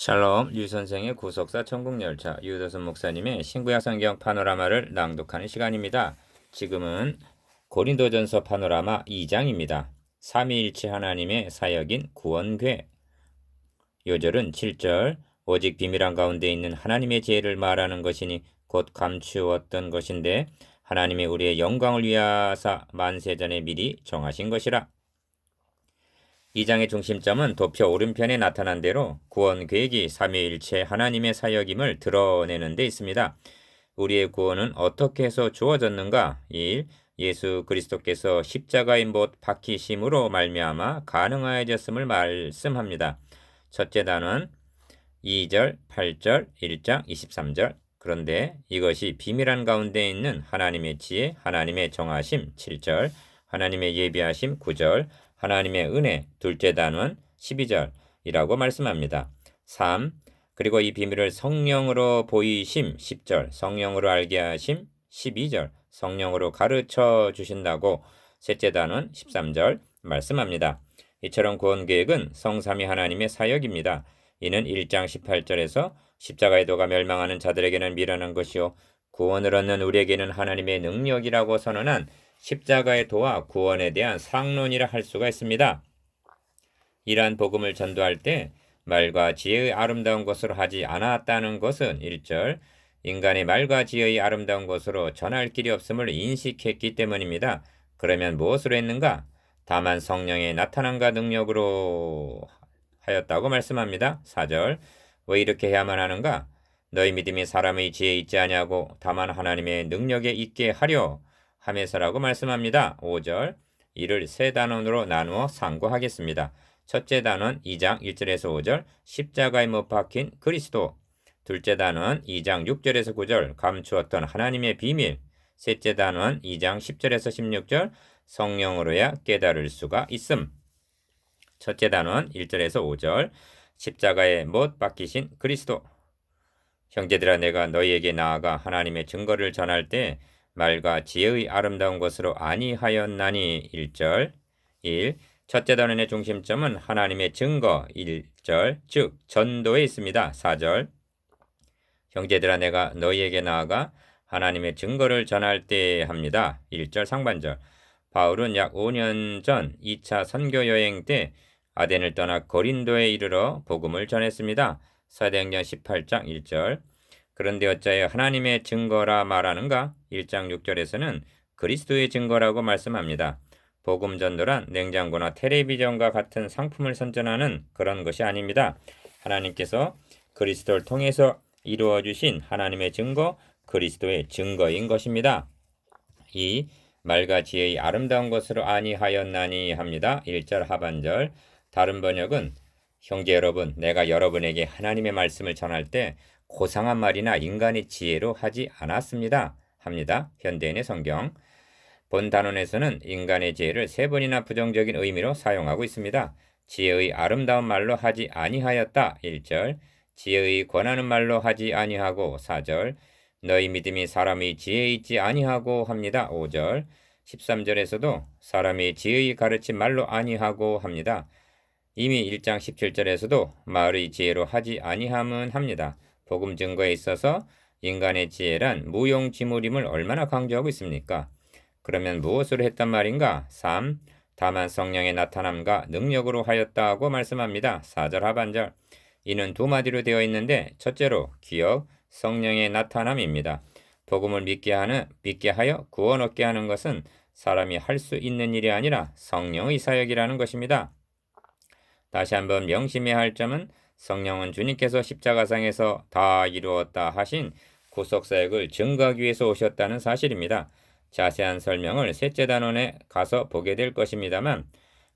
샬롬, 류 선생의 구속사 천국열차, 유도선 목사님의 신구약 성경 파노라마를 낭독하는 시간입니다. 지금은 고린도전서 파노라마 2장입니다. 삼위일체 하나님의 사역인 구원궤. 요절은 7절, 오직 비밀한 가운데 있는 하나님의 지혜를 말하는 것이니 곧 감추었던 것인데 하나님이 우리의 영광을 위하사 만세전에 미리 정하신 것이라. 이 장의 중심점은 도표 오른편에 나타난 대로 구원 계획이 삼위일체 하나님의 사역임을 드러내는 데 있습니다. 우리의 구원은 어떻게 해서 주어졌는가? 1. 예수 그리스도께서 십자가의 못 박히심으로 말미암아 가능하여졌음을 말씀합니다. 첫째 단원 2절, 8절, 1장 23절. 그런데 이것이 비밀한 가운데 있는 하나님의 지혜, 하나님의 정하심 7절, 하나님의 예비하심 9절, 하나님의 은혜 둘째 단원 12절이라고 말씀합니다. 3. 그리고 이 비밀을 성령으로 보이심 10절, 성령으로 알게 하심 12절, 성령으로 가르쳐 주신다고 셋째 단원 13절 말씀합니다. 이처럼 구원 계획은 성삼위 하나님의 사역입니다. 이는 1장 18절에서 십자가의 도가 멸망하는 자들에게는 미련한 것이요 구원을 얻는 우리에게는 하나님의 능력이라고 선언한 십자가의 도와 구원에 대한 상론이라 할 수가 있습니다. 이러한 복음을 전도할 때 말과 지혜의 아름다운 것으로 하지 않았다는 것은 1절 인간의 말과 지혜의 아름다운 것으로 전할 길이 없음을 인식했기 때문입니다. 그러면 무엇으로 했는가? 다만 성령의 나타남과 능력으로 하였다고 말씀합니다. 4절 왜 이렇게 해야만 하는가? 너희 믿음이 사람의 지혜에 있지 아니하고 다만 하나님의 능력에 있게 하려 하면서라고 말씀합니다. 5절 이를 세 단원으로 나누어 상고하겠습니다. 첫째 단원 2장 1절에서 5절 십자가에 못 박힌 그리스도, 둘째 단원 2장 6절에서 9절 감추었던 하나님의 비밀, 셋째 단원 2장 10절에서 16절 성령으로야 깨달을 수가 있음. 첫째 단원 1절에서 5절 십자가에 못 박히신 그리스도. 형제들아 내가 너희에게 나아가 하나님의 증거를 전할 때 말과 지혜의 아름다운 것으로 아니하였나니 1절 1. 첫째 단원의 중심점은 하나님의 증거 1절 즉 전도에 있습니다. 4절 형제들아 내가 너희에게 나아가 하나님의 증거를 전할 때 합니다. 1절 상반절 바울은 약 5년 전 2차 선교 여행 때 아덴을 떠나 고린도에 이르러 복음을 전했습니다. 사도행전 18장 1절 그런데 어찌하여 하나님의 증거라 말하는가? 1장 6절에서는 그리스도의 증거라고 말씀합니다. 복음 전도란 냉장고나 텔레비전과 같은 상품을 선전하는 그런 것이 아닙니다. 하나님께서 그리스도를 통해서 이루어 주신 하나님의 증거, 그리스도의 증거인 것입니다. 이 말과 지혜의 아름다운 것으로 아니하였나니 합니다. 1절 하반절 다른 번역은 형제 여러분 내가 여러분에게 하나님의 말씀을 전할 때 고상한 말이나 인간의 지혜로 하지 않았습니다. 합니다. 현대인의 성경. 본 단원에서는 인간의 지혜를 세 번이나 부정적인 의미로 사용하고 있습니다. 지혜의 아름다운 말로 하지 아니하였다. 1절. 지혜의 권하는 말로 하지 아니하고 4절. 너희 믿음이 사람의 지혜에 있지 아니하고 합니다. 5절. 13절에서도 사람의 지혜의 가르친 말로 아니하고 합니다. 이미 1장 17절에서도 말의 지혜로 하지 아니함은 합니다. 복음 증거에 있어서 인간의 지혜란 무용지물임을 얼마나 강조하고 있습니까? 그러면 무엇으로 했단 말인가? 3. 다만 성령의 나타남과 능력으로 하였다고 말씀합니다. 4절 하반절. 이는 두 마디로 되어 있는데 첫째로 기억, 성령의 나타남입니다. 복음을 믿게 하여 구원 얻게 하는 것은 사람이 할 수 있는 일이 아니라 성령의 사역이라는 것입니다. 다시 한번 명심해야 할 점은 성령은 주님께서 십자가상에서 다 이루었다 하신 구속사역을 증거하기 위해서 오셨다는 사실입니다. 자세한 설명을 셋째 단원에 가서 보게 될 것입니다만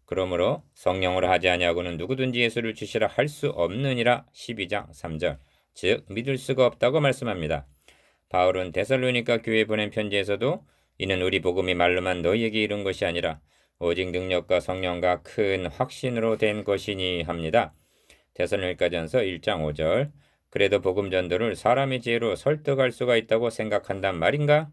그러므로 성령으로 하지 아니하고는 누구든지 예수를 주시라 할 수 없느니라 12장 3절 즉 믿을 수가 없다고 말씀합니다. 바울은 데살로니가 교회에 보낸 편지에서도 이는 우리 복음이 말로만 너희에게 이른 것이 아니라 오직 능력과 성령과 큰 확신으로 된 것이니 합니다. 데살로니가전서 1장 5절 그래도 복음 전도를 사람의 지혜로 설득할 수가 있다고 생각한단 말인가?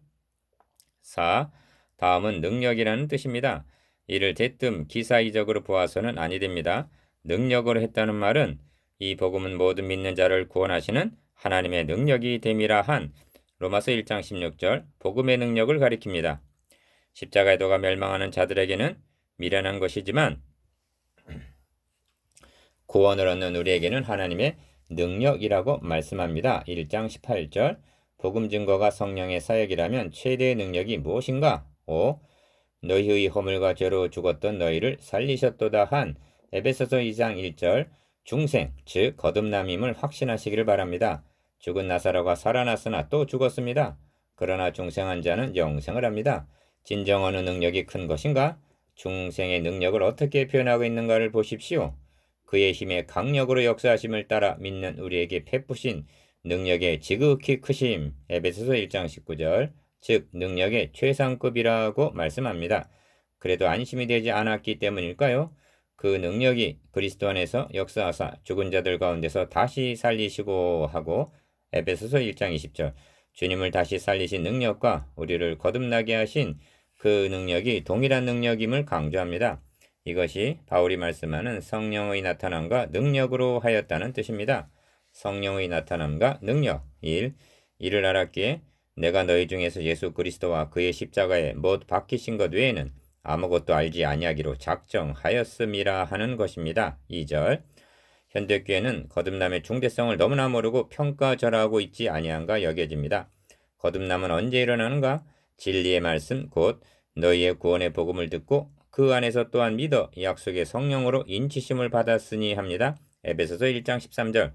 4. 다음은 능력이라는 뜻입니다. 이를 대뜸 기사이적으로 보아서는 아니 됩니다. 능력으로 했다는 말은 이 복음은 모든 믿는 자를 구원하시는 하나님의 능력이 됨이라 한 로마서 1장 16절 복음의 능력을 가리킵니다. 십자가의 도가 멸망하는 자들에게는 미련한 것이지만 구원을 얻는 우리에게는 하나님의 능력이라고 말씀합니다. 1장 18절 복음 증거가 성령의 사역이라면 최대의 능력이 무엇인가? 5. 너희의 허물과 죄로 죽었던 너희를 살리셨도다 한 에베소서 2장 1절 중생 즉 거듭남임을 확신하시기를 바랍니다. 죽은 나사로가 살아났으나 또 죽었습니다. 그러나 중생한 자는 영생을 합니다. 진정 어느 능력이 큰 것인가? 중생의 능력을 어떻게 표현하고 있는가를 보십시오. 그의 힘의 강력으로 역사하심을 따라 믿는 우리에게 베푸신 능력의 지극히 크심 에베소서 1장 19절 즉 능력의 최상급이라고 말씀합니다. 그래도 안심이 되지 않았기 때문일까요? 그 능력이 그리스도 안에서 역사하사 죽은 자들 가운데서 다시 살리시고 하고 에베소서 1장 20절 주님을 다시 살리신 능력과 우리를 거듭나게 하신 그 능력이 동일한 능력임을 강조합니다. 이것이 바울이 말씀하는 성령의 나타남과 능력으로 하였다는 뜻입니다. 성령의 나타남과 능력 1. 이를 알았기에 내가 너희 중에서 예수 그리스도와 그의 십자가에 못 박히신 것 외에는 아무것도 알지 아니하기로 작정하였음이라 하는 것입니다. 2절 현대교회는 거듭남의 중대성을 너무나 모르고 평가절하하고 있지 아니한가 여겨집니다. 거듭남은 언제 일어나는가? 진리의 말씀 곧 너희의 구원의 복음을 듣고 그 안에서 또한 믿어 약속의 성령으로 인치심을 받았으니 합니다. 에베소서 1장 13절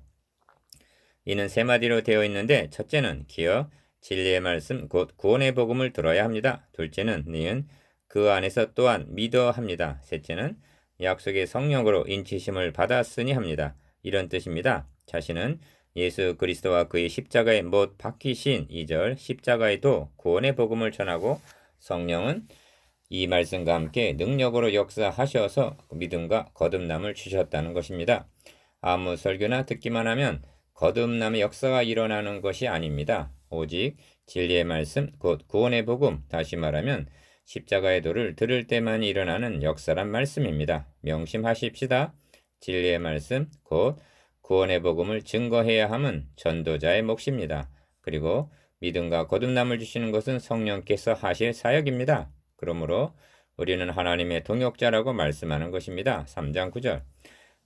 이는 세 마디로 되어 있는데 첫째는 기어 진리의 말씀 곧 구원의 복음을 들어야 합니다. 둘째는 니은 그 안에서 또한 믿어 합니다. 셋째는 약속의 성령으로 인치심을 받았으니 합니다. 이런 뜻입니다. 자신은 예수 그리스도와 그의 십자가에 못 박히신 2절 십자가에도 구원의 복음을 전하고 성령은 이 말씀과 함께 능력으로 역사하셔서 믿음과 거듭남을 주셨다는 것입니다. 아무 설교나 듣기만 하면 거듭남의 역사가 일어나는 것이 아닙니다. 오직 진리의 말씀 곧 구원의 복음 다시 말하면 십자가의 도를 들을 때만 일어나는 역사란 말씀입니다. 명심하십시다. 진리의 말씀 곧 구원의 복음을 증거해야 함은 전도자의 몫입니다. 그리고 믿음과 거듭남을 주시는 것은 성령께서 하실 사역입니다. 그러므로 우리는 하나님의 동역자라고 말씀하는 것입니다. 3장 9절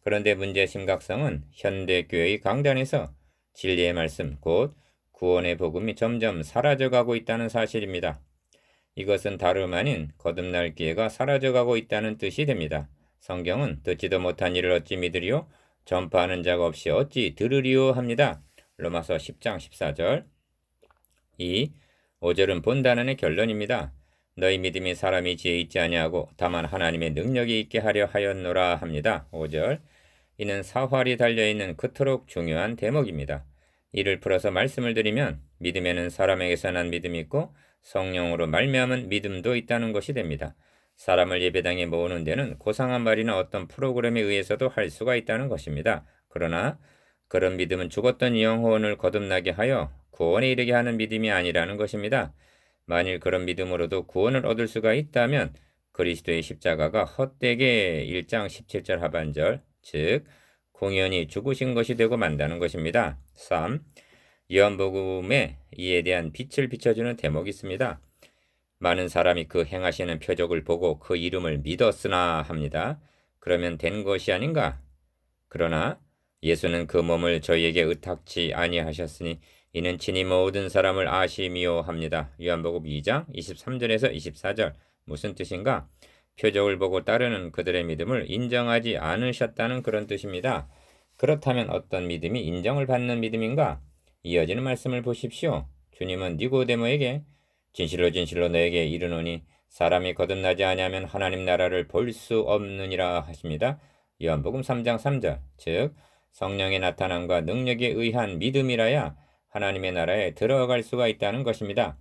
그런데 문제의 심각성은 현대교회의 강단에서 진리의 말씀 곧 구원의 복음이 점점 사라져가고 있다는 사실입니다. 이것은 다름 아닌 거듭날 기회가 사라져가고 있다는 뜻이 됩니다. 성경은 듣지도 못한 일을 어찌 믿으리요? 전파하는 자가 없이 어찌 들으리요? 합니다. 로마서 10장 14절 2. 5절은 본단원의 결론입니다. 너희 믿음이 사람이 지혜 있지 아니하고 다만 하나님의 능력이 있게 하려 하였노라 합니다. 5절 이는 사활이 달려있는 그토록 중요한 대목입니다. 이를 풀어서 말씀을 드리면 믿음에는 사람에게서 난 믿음이 있고 성령으로 말미암은 믿음도 있다는 것이 됩니다. 사람을 예배당에 모으는 데는 고상한 말이나 어떤 프로그램에 의해서도 할 수가 있다는 것입니다. 그러나 그런 믿음은 죽었던 영혼을 거듭나게 하여 구원에 이르게 하는 믿음이 아니라는 것입니다. 만일 그런 믿음으로도 구원을 얻을 수가 있다면 그리스도의 십자가가 헛되게 1장 17절 하반절 즉 공연히 죽으신 것이 되고 만다는 것입니다. 3. 요한복음에 이에 대한 빛을 비춰주는 대목이 있습니다. 많은 사람이 그 행하시는 표적을 보고 그 이름을 믿었으나 합니다. 그러면 된 것이 아닌가? 그러나 예수는 그 몸을 저희에게 의탁치 아니하셨으니 이는 친히 모든 사람을 아심이요 합니다. 요한복음 2장 23절에서 24절 무슨 뜻인가? 표적을 보고 따르는 그들의 믿음을 인정하지 않으셨다는 그런 뜻입니다. 그렇다면 어떤 믿음이 인정을 받는 믿음인가? 이어지는 말씀을 보십시오. 주님은 니고데모에게 진실로 진실로 너에게 이르노니 사람이 거듭나지 아니하면 하나님 나라를 볼 수 없느니라 하십니다. 요한복음 3장 3절 즉 성령의 나타남과 능력에 의한 믿음이라야 하나님의 나라에 들어갈 수가 있다는 것입니다.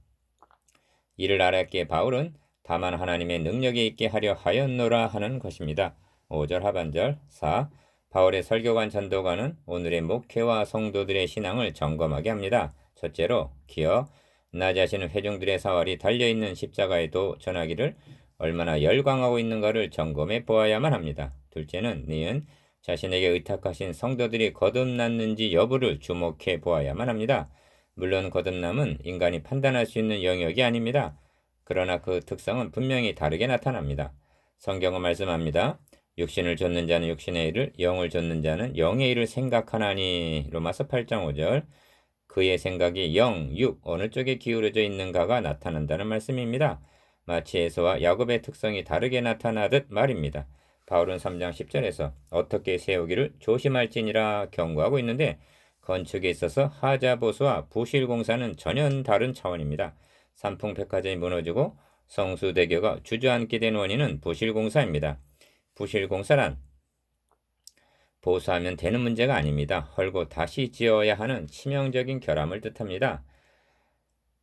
이를 알았기에 바울은 다만 하나님의 능력에 있게 하려 하였노라 하는 것입니다. 5절 하반절 4. 바울의 설교관 전도관은 오늘의 목회와 성도들의 신앙을 점검하게 합니다. 첫째로 기어 나 자신은 회중들의 사활이 달려있는 십자가에도 전하기를 얼마나 열광하고 있는가를 점검해 보아야만 합니다. 둘째는 니은 자신에게 의탁하신 성도들이 거듭났는지 여부를 주목해 보아야만 합니다. 물론 거듭남은 인간이 판단할 수 있는 영역이 아닙니다. 그러나 그 특성은 분명히 다르게 나타납니다. 성경은 말씀합니다. 육신을 좇는 자는 육신의 일을, 영을 좇는 자는 영의 일을 생각하나니. 로마서 8장 5절. 그의 생각이 영, 육 어느 쪽에 기울어져 있는가가 나타난다는 말씀입니다. 마치 에서와 야곱의 특성이 다르게 나타나듯 말입니다. 바울은 3장 10절에서 어떻게 세우기를 조심할지니라 경고하고 있는데, 건축에 있어서 하자보수와 부실공사는 전혀 다른 차원입니다. 삼풍백화점이 무너지고 성수대교가 주저앉게 된 원인은 부실공사입니다. 부실공사란 보수하면 되는 문제가 아닙니다. 헐고 다시 지어야 하는 치명적인 결함을 뜻합니다.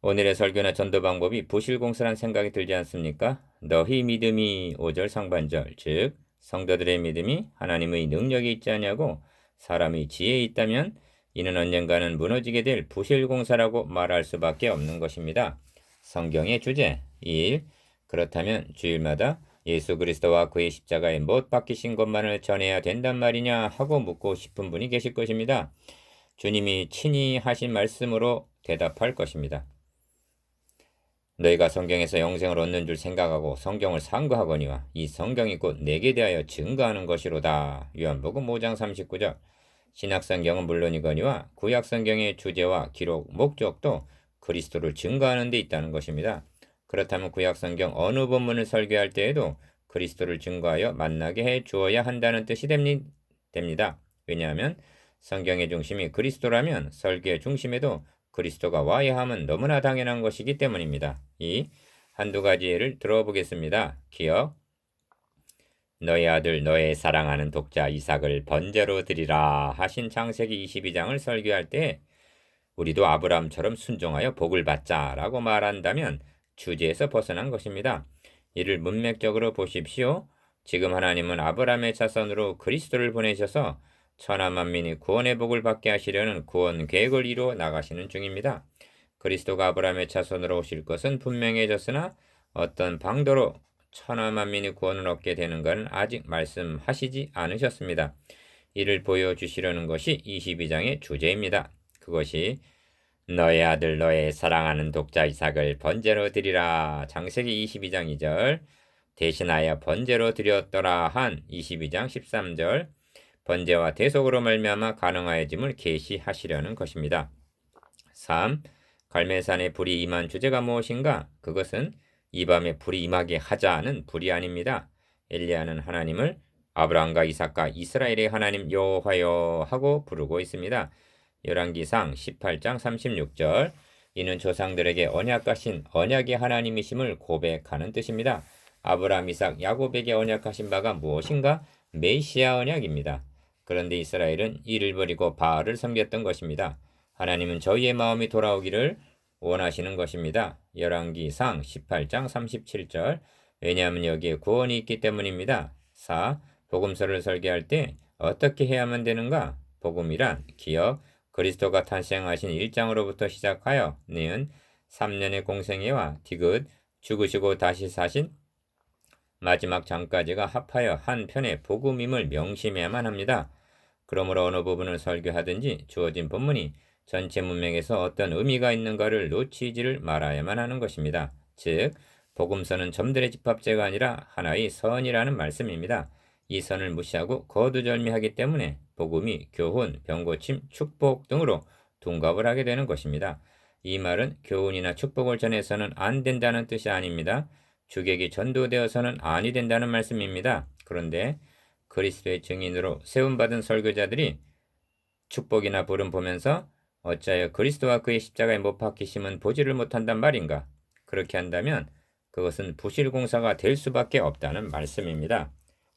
오늘의 설교나 전도 방법이 부실공사란 생각이 들지 않습니까? 너희 믿음이 5절 상반절, 즉 성도들의 믿음이 하나님의 능력이 있지 않냐고 사람이 지혜에 있다면 이는 언젠가는 무너지게 될 부실공사라고 말할 수밖에 없는 것입니다. 성경의 주제 1. 그렇다면 주일마다 예수 그리스도와 그의 십자가에 못 박히신 것만을 전해야 된단 말이냐 하고 묻고 싶은 분이 계실 것입니다. 주님이 친히 하신 말씀으로 대답할 것입니다. 너희가 성경에서 영생을 얻는 줄 생각하고 성경을 상고하거니와 이 성경이 곧 내게 대하여 증거하는 것이로다. 요한복음 5장 39절. 신약성경은 물론이거니와 구약성경의 주제와 기록, 목적도 그리스도를 증거하는 데 있다는 것입니다. 그렇다면 구약성경 어느 본문을 설교할 때에도 그리스도를 증거하여 만나게 해 주어야 한다는 뜻이 됩니다. 왜냐하면 성경의 중심이 그리스도라면 설교의 중심에도 그리스도가 와야 함은 너무나 당연한 것이기 때문입니다. 이 한두 가지 예를 들어보겠습니다. 기억. 너의 아들 너의 사랑하는 독자 이삭을 번제로 드리라 하신 창세기 22장을 설교할 때 우리도 아브라함처럼 순종하여 복을 받자라고 말한다면 주제에서 벗어난 것입니다. 이를 문맥적으로 보십시오. 지금 하나님은 아브라함의 자손으로 그리스도를 보내셔서 천하 만민이 구원의 복을 받게 하시려는 구원 계획을 이루어 나가시는 중입니다. 그리스도가 아브라함의 자손으로 오실 것은 분명해졌으나 어떤 방도로 천하 만민이 구원을 얻게 되는가는 아직 말씀하시지 않으셨습니다. 이를 보여주시려는 것이 22장의 주제입니다. 그것이 너의 아들 너의 사랑하는 독자 이삭을 번제로 드리라. 창세기 22장 2절. 대신하여 번제로 드렸더라 한 22장 13절. 번제와 대속으로 말미암아 가능하여짐을 계시하시려는 것입니다. 3. 갈멜산에 불이 임한 주제가 무엇인가? 그것은 이 밤에 불이 임하게 하자는 불이 아닙니다. 엘리야는 하나님을 아브라함과 이삭과 이스라엘의 하나님 여호와여 하고 부르고 있습니다. 열왕기상 18장 36절. 이는 조상들에게 언약하신 언약의 하나님이심을 고백하는 뜻입니다. 아브라함, 이삭, 야곱에게 언약하신 바가 무엇인가? 메시아 언약입니다. 그런데 이스라엘은 이를 버리고 바알을 섬겼던 것입니다. 하나님은 저희의 마음이 돌아오기를 원하시는 것입니다. 열왕기상 18장 37절. 왜냐하면 여기에 구원이 있기 때문입니다. 4. 복음서를 설계할 때 어떻게 해야만 되는가? 복음이란 기억, 그리스도가 탄생하신 1장으로부터 시작하여 니은 3년의 공생애와 디귿 죽으시고 다시 사신 마지막 장까지가 합하여 한 편의 복음임을 명심해야만 합니다. 그러므로 어느 부분을 설교하든지 주어진 본문이 전체 문맥에서 어떤 의미가 있는가를 놓치지를 말아야만 하는 것입니다. 즉 복음서는 점들의 집합제가 아니라 하나의 선이라는 말씀입니다. 이 선을 무시하고 거두절미하기 때문에 복음이 교훈, 병고침, 축복 등으로 둔갑을 하게 되는 것입니다. 이 말은 교훈이나 축복을 전해서는 안 된다는 뜻이 아닙니다. 주객이 전도되어서는 아니 된다는 말씀입니다. 그런데 그리스도의 증인으로 세움받은 설교자들이 축복이나 부름 보면서 어찌하여 그리스도와 그의 십자가에 못 박히심은 보지를 못한단 말인가? 그렇게 한다면 그것은 부실공사가 될 수밖에 없다는 말씀입니다.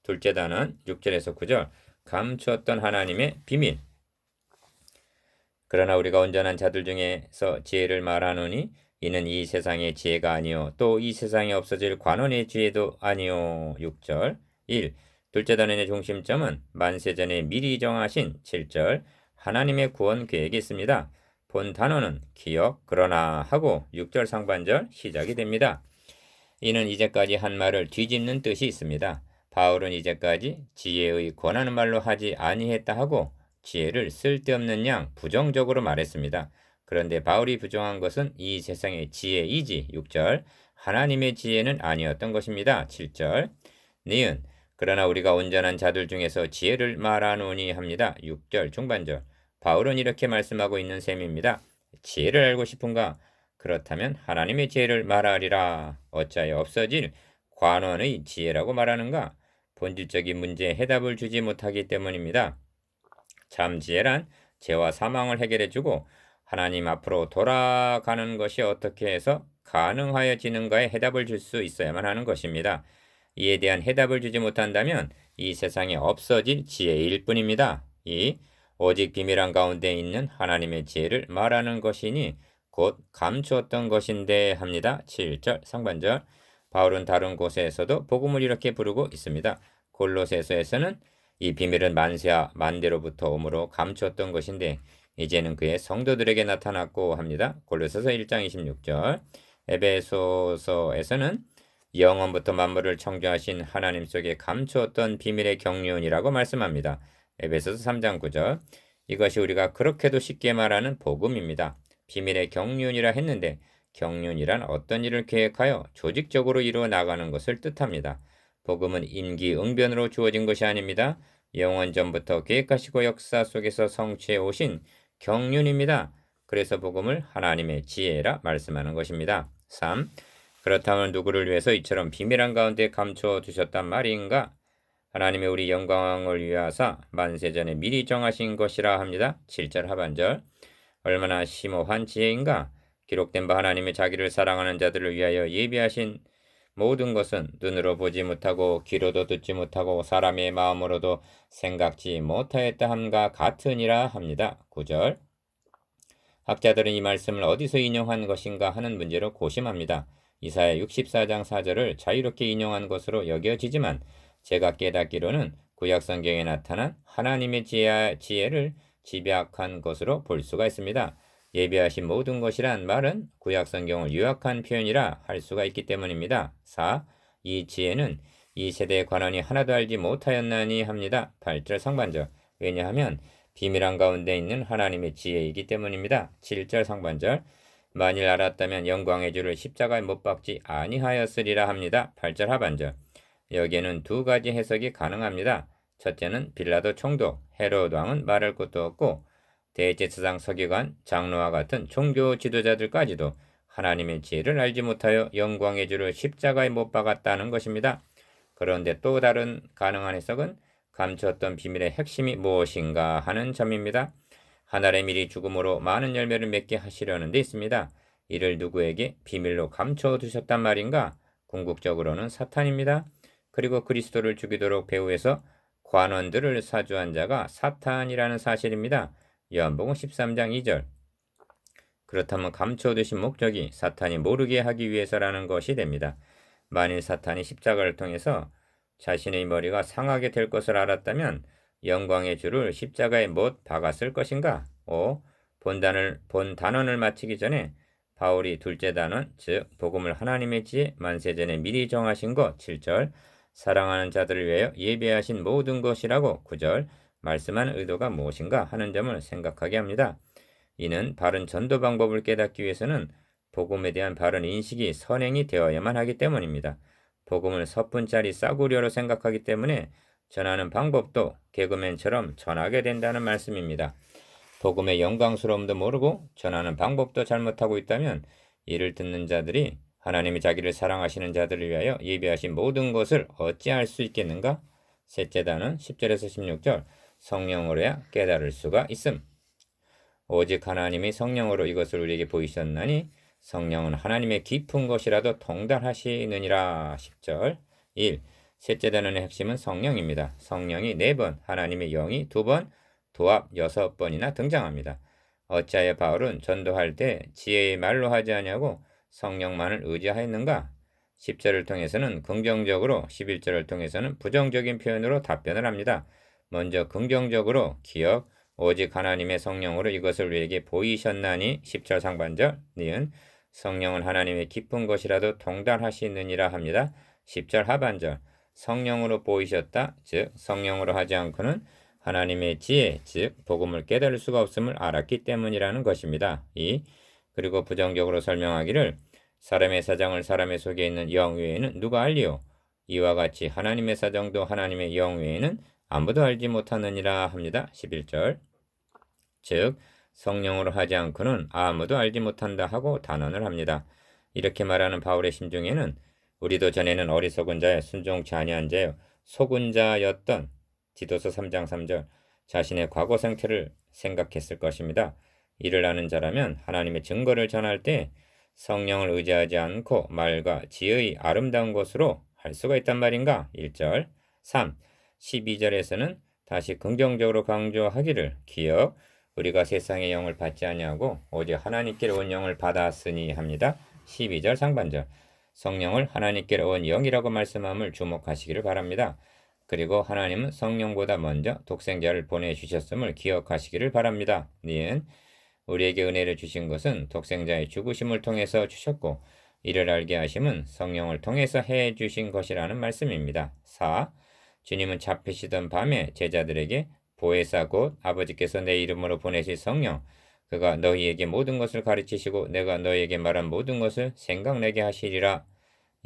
둘째 단원 6절에서 9절. 감추었던 하나님의 비밀. 그러나 우리가 온전한 자들 중에서 지혜를 말하노니 이는 이 세상의 지혜가 아니요 또 이 세상에 없어질 관원의 지혜도 아니요. 6절. 1. 둘째 단원의 중심점은 만세전에 미리 정하신 7절 하나님의 구원 계획이 있습니다. 본 단어는 기억 그러나 하고 6절 상반절 시작이 됩니다. 이는 이제까지 한 말을 뒤집는 뜻이 있습니다. 바울은 이제까지 지혜의 권하는 말로 하지 아니했다 하고 지혜를 쓸데없는 양 부정적으로 말했습니다. 그런데 바울이 부정한 것은 이 세상의 지혜이지 6절 하나님의 지혜는 아니었던 것입니다. 7절 니은 그러나 우리가 온전한 자들 중에서 지혜를 말하노니 합니다. 6절 중반절 바울은 이렇게 말씀하고 있는 셈입니다. 지혜를 알고 싶은가? 그렇다면 하나님의 지혜를 말하리라. 어찌하여 없어질 관원의 지혜라고 말하는가? 본질적인 문제에 해답을 주지 못하기 때문입니다. 참 지혜란 죄와 사망을 해결해주고 하나님 앞으로 돌아가는 것이 어떻게 해서 가능하여지는가에 해답을 줄 수 있어야만 하는 것입니다. 이에 대한 해답을 주지 못한다면 이 세상에 없어질 지혜일 뿐입니다. 이 오직 비밀한 가운데 있는 하나님의 지혜를 말하는 것이니 곧 감추었던 것인데 합니다. 7절 상반절 바울은 다른 곳에서도 복음을 이렇게 부르고 있습니다. 골로새서에서는 이 비밀은 만세와 만대로부터 오므로 감추었던 것인데 이제는 그의 성도들에게 나타났고 합니다. 골로새서 1장 26절 에베소서에서는 영원부터 만물을 창조하신 하나님 속에 감추었던 비밀의 경륜이라고 말씀합니다. 에베소서 3장 9절 이것이 우리가 그렇게도 쉽게 말하는 복음입니다. 비밀의 경륜이라 했는데 경륜이란 어떤 일을 계획하여 조직적으로 이루어 나가는 것을 뜻합니다. 복음은 임기응변으로 주어진 것이 아닙니다. 영원 전부터 계획하시고 역사 속에서 성취해 오신 경륜입니다. 그래서 복음을 하나님의 지혜라 말씀하는 것입니다. 3. 그렇다면 누구를 위해서 이처럼 비밀한 가운데 감춰 두셨단 말인가? 하나님의 우리 영광을 위하사 만세전에 미리 정하신 것이라 합니다. 7절 하반절 얼마나 심오한 지혜인가? 기록된 바 하나님의 자기를 사랑하는 자들을 위하여 예비하신 모든 것은 눈으로 보지 못하고 귀로도 듣지 못하고 사람의 마음으로도 생각지 못하였다 함과 같으니라 합니다. 9절 학자들은 이 말씀을 어디서 인용한 것인가 하는 문제로 고심합니다. 이사야 64장 4절을 자유롭게 인용한 것으로 여겨지지만 제가 깨닫기로는 구약성경에 나타난 하나님의 지혜를 집약한 것으로 볼 수가 있습니다. 예비하신 모든 것이란 말은 구약성경을 요약한 표현이라 할 수가 있기 때문입니다. 4. 이 지혜는 이 세대의 관원이 하나도 알지 못하였나니 합니다. 8절 상반절 왜냐하면 비밀한 가운데 있는 하나님의 지혜이기 때문입니다. 7절 상반절 만일 알았다면 영광의 주를 십자가에 못 박지 아니하였으리라 합니다. 8절 하반절 여기에는 두 가지 해석이 가능합니다. 첫째는 빌라도 총독, 헤롯 왕은 말할 것도 없고 대제사장 서기관, 장로와 같은 종교 지도자들까지도 하나님의 지혜를 알지 못하여 영광의 주를 십자가에 못 박았다는 것입니다. 그런데 또 다른 가능한 해석은 감추었던 비밀의 핵심이 무엇인가 하는 점입니다. 하늘의 미리 죽음으로 많은 열매를 맺게 하시려는 데 있습니다. 이를 누구에게 비밀로 감춰두셨단 말인가? 궁극적으로는 사탄입니다. 그리고 그리스도를 죽이도록 배후에서 관원들을 사주한 자가 사탄이라는 사실입니다. 요한복음 13장 2절 그렇다면 감춰두신 목적이 사탄이 모르게 하기 위해서라는 것이 됩니다. 만일 사탄이 십자가를 통해서 자신의 머리가 상하게 될 것을 알았다면 영광의 주를 십자가에 못 박았을 것인가? 5. 본 단원을 마치기 전에 바울이 둘째 단원, 즉 복음을 하나님의 지혜 만세전에 미리 정하신 것 7절 사랑하는 자들을 위하여 예배하신 모든 것이라고 9절 말씀하는 의도가 무엇인가 하는 점을 생각하게 합니다. 이는 바른 전도 방법을 깨닫기 위해서는 복음에 대한 바른 인식이 선행이 되어야만 하기 때문입니다. 복음을 섣분짜리 싸구려로 생각하기 때문에 전하는 방법도 개그맨처럼 전하게 된다는 말씀입니다. 복음의 영광스러움도 모르고 전하는 방법도 잘못하고 있다면 이를 듣는 자들이 하나님이 자기를 사랑하시는 자들을 위하여 예비하신 모든 것을 어찌할 수 있겠는가? 셋째 단은 10절에서 16절 성령으로야 깨달을 수가 있음. 오직 하나님이 성령으로 이것을 우리에게 보이셨나니 성령은 하나님의 깊은 것이라도 통달하시느니라. 10절 1. 셋째 단원의 핵심은 성령입니다. 성령이 4번, 하나님의 영이 2번, 도합 6번이나 등장합니다. 어찌하여 바울은 전도할 때 지혜의 말로 하지 아니하고 성령만을 의지하였는가? 10절을 통해서는 긍정적으로, 11절을 통해서는 부정적인 표현으로 답변을 합니다. 먼저 긍정적으로 기억, 오직 하나님의 성령으로 이것을 우리에게 보이셨나니 10절 상반절 니은 성령은 하나님의 깊은 것이라도 통달하시느니라 합니다. 10절 하반절 성령으로 보이셨다. 즉 성령으로 하지 않고는 하나님의 지혜, 즉 복음을 깨달을 수가 없음을 알았기 때문이라는 것입니다. 그리고 부정적으로 설명하기를 사람의 사정을 사람의 속에 있는 영 외에는 누가 알리요? 이와 같이 하나님의 사정도 하나님의 영 외에는 아무도 알지 못하느니라 합니다. 11절. 즉 성령으로 하지 않고는 아무도 알지 못한다 하고 단언을 합니다. 이렇게 말하는 바울의 심중에는 우리도 전에는 어리석은 자여 순종치 아니한 자여 속은 자였던 디도서 3장 3절 자신의 과거 상태를 생각했을 것입니다. 이를 아는 자라면 하나님의 증거를 전할 때 성령을 의지하지 않고 말과 지혜의 아름다운 것으로 할 수가 있단 말인가? 1절 3. 12절에서는 다시 긍정적으로 강조하기를 기억 우리가 세상의 영을 받지 아니하고 오직 하나님께로 온 영을 받았으니 합니다. 12절 상반절 성령을 하나님께로 온 영이라고 말씀함을 주목하시기를 바랍니다. 그리고 하나님은 성령보다 먼저 독생자를 보내주셨음을 기억하시기를 바랍니다. 니은 우리에게 은혜를 주신 것은 독생자의 죽으심을 통해서 주셨고 이를 알게 하심은 성령을 통해서 해 주신 것이라는 말씀입니다. 4. 주님은 잡히시던 밤에 제자들에게 보혜사 곧 아버지께서 내 이름으로 보내실 성령 그가 너희에게 모든 것을 가르치시고 내가 너희에게 말한 모든 것을 생각내게 하시리라.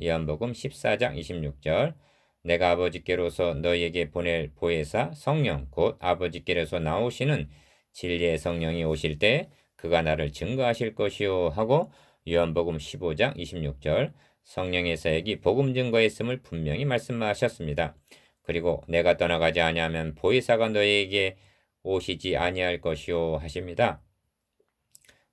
요한복음 14장 26절 내가 아버지께로서 너희에게 보낼 보혜사 성령 곧 아버지께로서 나오시는 진리의 성령이 오실 때 그가 나를 증거하실 것이요 하고 요한복음 15장 26절 성령의 사역이 복음 증거에 있음을 분명히 말씀하셨습니다. 그리고 내가 떠나가지 아니하면 보혜사가 너희에게 오시지 아니할 것이요 하십니다.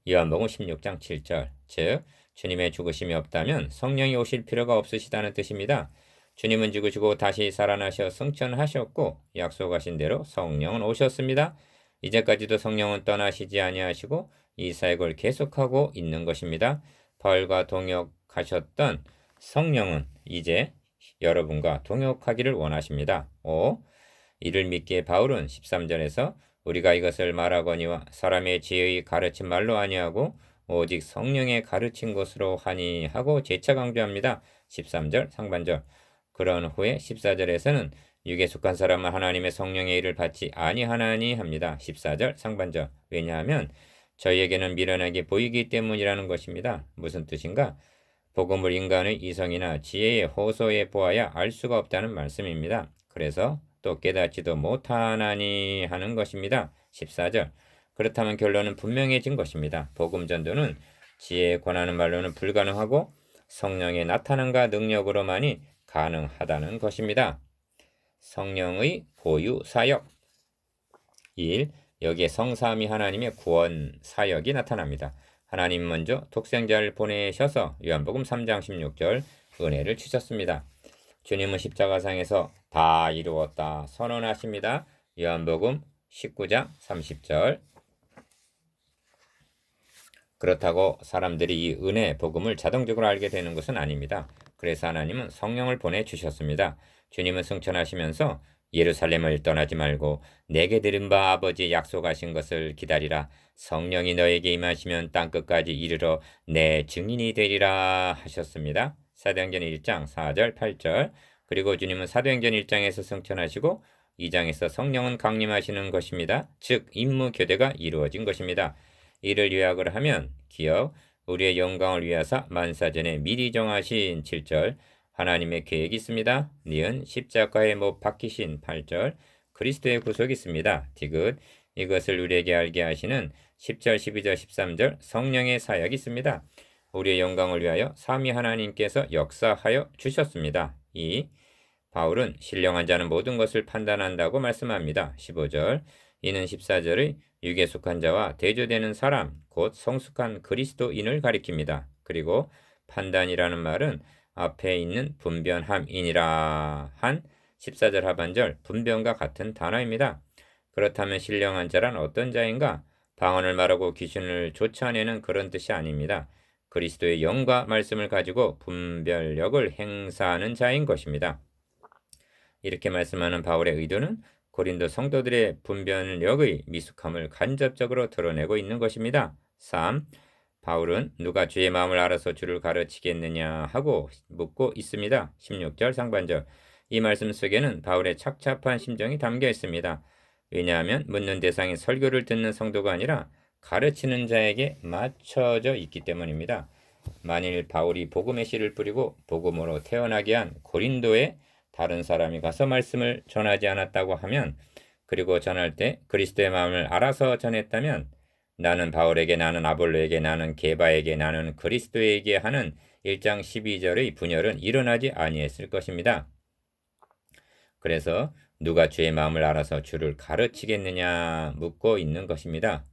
요한복음 16장 7절 즉 주님의 죽으심이 없다면 성령이 오실 필요가 없으시다는 뜻입니다. 주님은 죽으시고 다시 살아나셔 승천하셨고 약속하신 대로 성령은 오셨습니다. 이제까지도 성령은 떠나시지 아니하시고 이 사역을 계속하고 있는 것입니다. 바울과 동역하셨던 성령은 이제 여러분과 동역하기를 원하십니다. 5. 이를 믿기에 바울은 13절에서 우리가 이것을 말하거니와 사람의 지혜의 가르친 말로 아니하고 오직 성령의 가르친 것으로 하니 하고 재차 강조합니다. 13절 상반절 그런 후에 14절에서는 육에 속한 사람은 하나님의 성령의 일을 받지 아니하나니 합니다. 14절 상반절 왜냐하면 저희에게는 미련하게 보이기 때문이라는 것입니다. 무슨 뜻인가? 복음을 인간의 이성이나 지혜의 호소에 보아야 알 수가 없다는 말씀입니다. 그래서 또 깨닫지도 못하나니 하는 것입니다. 14절 그렇다면 결론은 분명해진 것입니다. 복음 전도는 지혜에 권하는 말로는 불가능하고 성령의 나타남과 능력으로만이 가능하다는 것입니다. 성령의 고유 사역 1. 여기에 성삼위 하나님의 구원 사역이 나타납니다. 하나님 먼저 독생자를 보내셔서 요한복음 3장 16절 은혜를 주셨습니다. 주님은 십자가상에서 다 이루었다 선언하십니다. 요한복음 19장 30절 그렇다고 사람들이 이 은혜 복음을 자동적으로 알게 되는 것은 아닙니다. 그래서 하나님은 성령을 보내주셨습니다. 주님은 승천하시면서 예루살렘을 떠나지 말고 내게 들은 바 아버지 약속하신 것을 기다리라. 성령이 너에게 임하시면 땅끝까지 이르러 내 증인이 되리라 하셨습니다. 사도행전 1장 4절 8절 그리고 주님은 사도행전 1장에서 승천하시고 2장에서 성령은 강림하시는 것입니다. 즉 임무 교대가 이루어진 것입니다. 이를 요약을 하면 기억 우리의 영광을 위하사 만사전에 미리 정하신 7절 하나님의 계획이 있습니다. 니은 십자가에 못 박히신 8절 그리스도의 구속이 있습니다. 디귿 이것을 우리에게 알게 하시는 10절 12절 13절 성령의 사역이 있습니다. 우리의 영광을 위하여 삼위 하나님께서 역사하여 주셨습니다. 2. 바울은 신령한 자는 모든 것을 판단한다고 말씀합니다. 15절 이는 14절의 육에 속한 자와 대조되는 사람 곧 성숙한 그리스도인을 가리킵니다. 그리고 판단이라는 말은 앞에 있는 분변함이니라 한 14절 하반절 분변과 같은 단어입니다. 그렇다면 신령한 자란 어떤 자인가? 방언을 말하고 귀신을 쫓아내는 그런 뜻이 아닙니다. 그리스도의 영과 말씀을 가지고 분별력을 행사하는 자인 것입니다. 이렇게 말씀하는 바울의 의도는 고린도 성도들의 분별력의 미숙함을 간접적으로 드러내고 있는 것입니다. 3. 바울은 누가 주의 마음을 알아서 주를 가르치겠느냐 하고 묻고 있습니다. 16절 상반절 이 말씀 속에는 바울의 착잡한 심정이 담겨 있습니다. 왜냐하면 묻는 대상이 설교를 듣는 성도가 아니라 가르치는 자에게 맞춰져 있기 때문입니다. 만일 바울이 복음의 씨를 뿌리고 복음으로 태어나게 한 고린도에 다른 사람이 가서 말씀을 전하지 않았다고 하면, 그리고 전할 때 그리스도의 마음을 알아서 전했다면, 나는 바울에게, 나는 아볼로에게, 나는 게바에게, 나는 그리스도에게 하는 1장 12절의 분열은 일어나지 아니했을 것입니다. 그래서 누가 주의 마음을 알아서 주를 가르치겠느냐 묻고 있는 것입니다.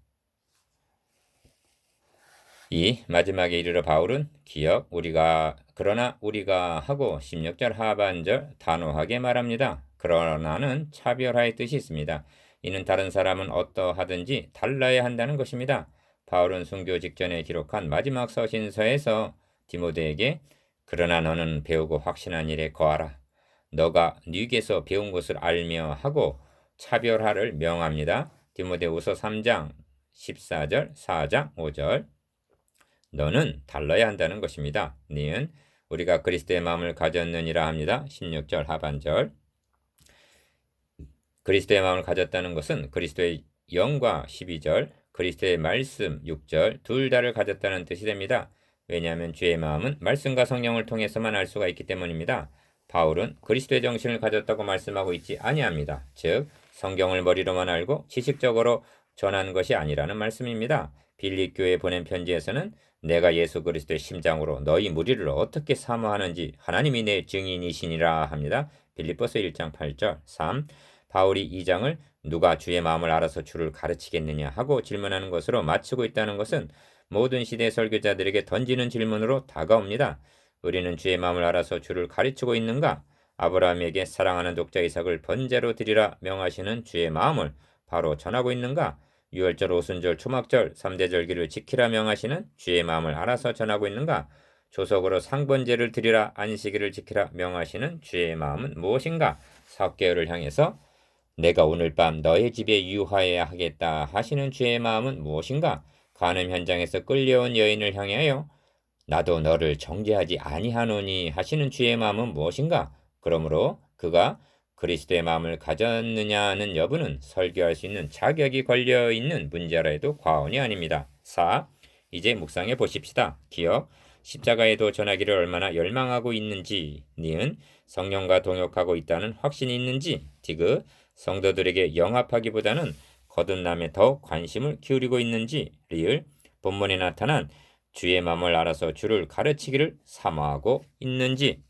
이 마지막에 이르러 바울은 그러나 우리가 하고 16절 하반절 단호하게 말합니다. 그러나는 차별화의 뜻이 있습니다. 이는 다른 사람은 어떠하든지 달라야 한다는 것입니다. 바울은 순교 직전에 기록한 마지막 서신서에서 디모데에게 그러나 너는 배우고 확신한 일에 거하라. 너가 네게서 배운 것을 알며 하고 차별화를 명합니다. 디모데후서 3장 14절 4장 5절. 너는 달라야 한다는 것입니다. 니은 우리가 그리스도의 마음을 가졌느니라 합니다. 16절 하반절. 그리스도의 마음을 가졌다는 것은 그리스도의 영과 12절, 그리스도의 말씀 6절 둘 다를 가졌다는 뜻이 됩니다. 왜냐하면 주의 마음은 말씀과 성령을 통해서만 알 수가 있기 때문입니다. 바울은 그리스도의 정신을 가졌다고 말씀하고 있지 아니합니다. 즉 성경을 머리로만 알고 지식적으로 전한 것이 아니라는 말씀입니다. 빌립 교회에 보낸 편지에서는 내가 예수 그리스도의 심장으로 너희 무리를 어떻게 사모하는지 하나님이 내 증인이시니라 합니다. 빌립보서 1장 8절 3. 바울이 2장을 누가 주의 마음을 알아서 주를 가르치겠느냐 하고 질문하는 것으로 마치고 있다는 것은 모든 시대 설교자들에게 던지는 질문으로 다가옵니다. 우리는 주의 마음을 알아서 주를 가르치고 있는가? 아브라함에게 사랑하는 독자 이삭을 번제로 드리라 명하시는 주의 마음을 바로 전하고 있는가? 유월절, 오순절, 초막절, 3대 절기를 지키라 명하시는 주의 마음을 알아서 전하고 있는가? 조석으로 상번제를 드리라, 안식일을 지키라 명하시는 주의 마음은 무엇인가? 사개월을 향해서 내가 오늘 밤 너의 집에 유하여야 하겠다 하시는 주의 마음은 무엇인가? 간음 현장에서 끌려온 여인을 향하여 나도 너를 정죄하지 아니하노니 하시는 주의 마음은 무엇인가? 그러므로 그가 그리스도의 마음을 가졌느냐는 여부는 설교할 수 있는 자격이 걸려있는 문제라 해도 과언이 아닙니다. 4. 이제 묵상해 보십시다. 기억, 십자가에도 전하기를 얼마나 열망하고 있는지. 니은, 성령과 동역하고 있다는 확신이 있는지. 디귿, 성도들에게 영합하기보다는 거듭남에 더욱 관심을 기울이고 있는지. 리을, 본문에 나타난 주의 마음을 알아서 주를 가르치기를 사모하고 있는지.